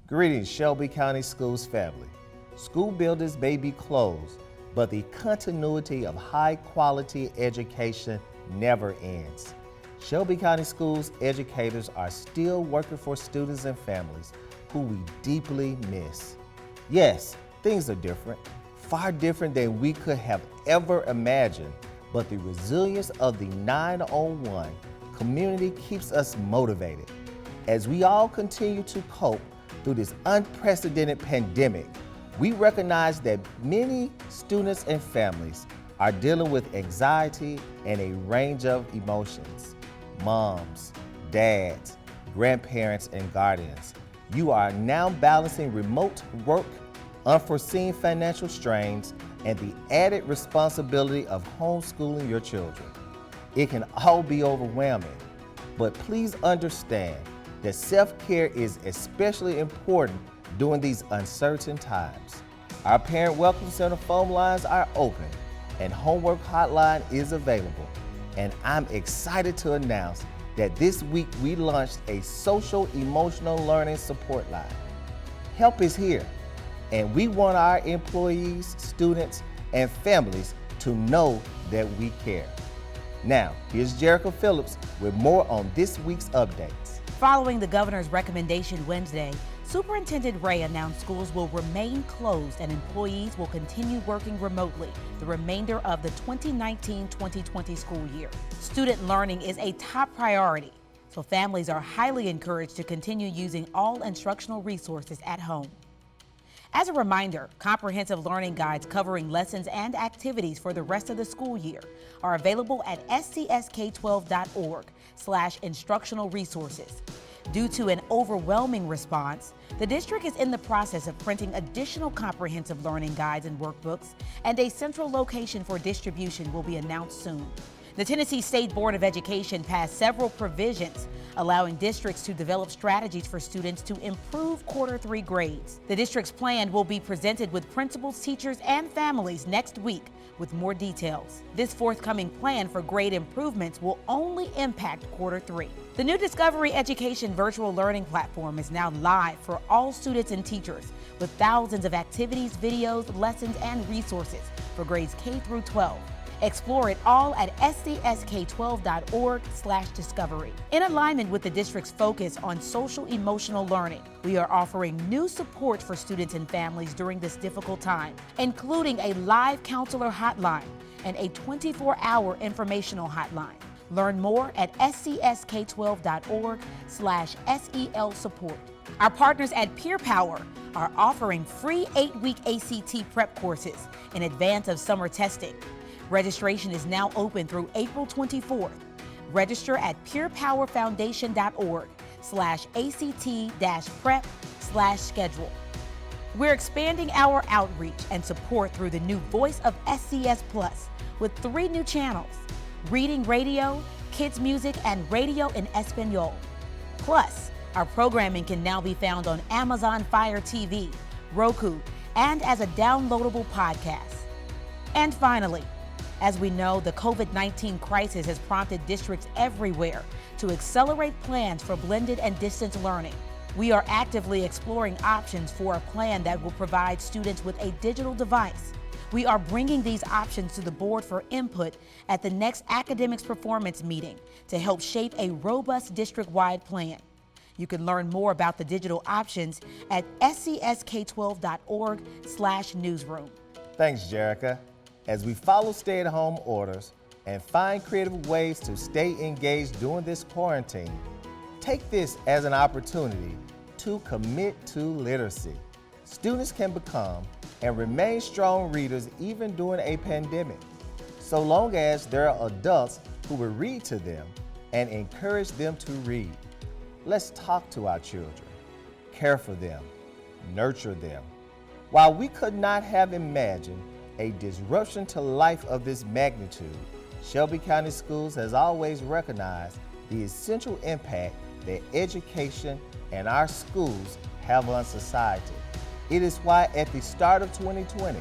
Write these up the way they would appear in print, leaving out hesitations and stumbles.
Greetings, Shelby County Schools family. School buildings may be closed, but the continuity of high-quality education never ends. Shelby County Schools educators are still working for students and families who we deeply miss. Yes, things are different, far different than we could have ever imagined, but the resilience of the 901 community keeps us motivated. As we all continue to cope through this unprecedented pandemic, we recognize that many students and families are dealing with anxiety and a range of emotions. Moms, dads, grandparents, and guardians, you are now balancing remote work, unforeseen financial strains, and the added responsibility of homeschooling your children. It can all be overwhelming, but please understand that self-care is especially important during these uncertain times. Our Parent Welcome Center phone lines are open and homework hotline is available. And I'm excited to announce that this week we launched a social emotional learning support line. Help is here, and we want our employees, students, and families to know that we care. Now, here's Jerica Phillips with more on this week's updates. Following the governor's recommendation Wednesday, Superintendent Ray announced schools will remain closed and employees will continue working remotely the remainder of the 2019-2020 school year. Student learning is a top priority, so families are highly encouraged to continue using all instructional resources at home. As a reminder, comprehensive learning guides covering lessons and activities for the rest of the school year are available at scsk12.org/instructional resources. Due to an overwhelming response, the district is in the process of printing additional comprehensive learning guides and workbooks, and a central location for distribution will be announced soon. The Tennessee State Board of Education passed several provisions allowing districts to develop strategies for students to improve quarter 3 grades. The district's plan will be presented with principals, teachers, and families next week with more details. This forthcoming plan for grade improvements will only impact quarter 3. The new Discovery Education virtual learning platform is now live for all students and teachers with thousands of activities, videos, lessons, and resources for grades K through 12. Explore it all at scsk12.org/discovery. In alignment with the district's focus on social emotional learning, we are offering new support for students and families during this difficult time, including a live counselor hotline and a 24-hour informational hotline. Learn more at scsk12.org/SEL support. Our partners at Peer Power are offering free 8-week ACT prep courses in advance of summer testing. Registration is now open through April 24th. Register at peerpowerfoundation.org/ACT-prep/schedule. We're expanding our outreach and support through the new Voice of SCS Plus with 3 new channels: Reading Radio, Kids Music, and Radio in Espanol. Plus, our programming can now be found on Amazon Fire TV, Roku, and as a downloadable podcast. And finally, as we know, the COVID-19 crisis has prompted districts everywhere to accelerate plans for blended and distance learning. We are actively exploring options for a plan that will provide students with a digital device. We are bringing these options to the board for input at the next academics performance meeting to help shape a robust district-wide plan. You can learn more about the digital options at scsk12.org/newsroom. Thanks, Jerica. As we follow stay-at-home orders and find creative ways to stay engaged during this quarantine, take this as an opportunity to commit to literacy. Students can become and remain strong readers even during a pandemic, so long as there are adults who will read to them and encourage them to read. Let's talk to our children, care for them, nurture them. While we could not have imagined a disruption to life of this magnitude, Shelby County Schools has always recognized the essential impact that education and our schools have on society. It is why at the start of 2020,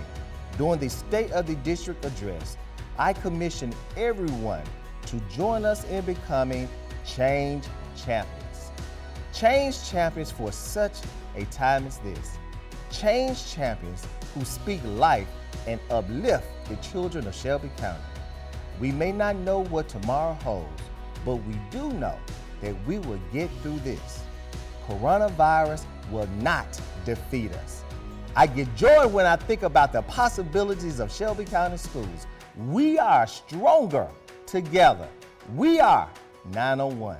during the State of the District Address, I commissioned everyone to join us in becoming change champions. Change champions for such a time as this. Change champions who speak life and uplift the children of Shelby County. We may not know what tomorrow holds, but we do know that we will get through this. Coronavirus will not defeat us. I get joy when I think about the possibilities of Shelby County schools. We are stronger together. We are 901.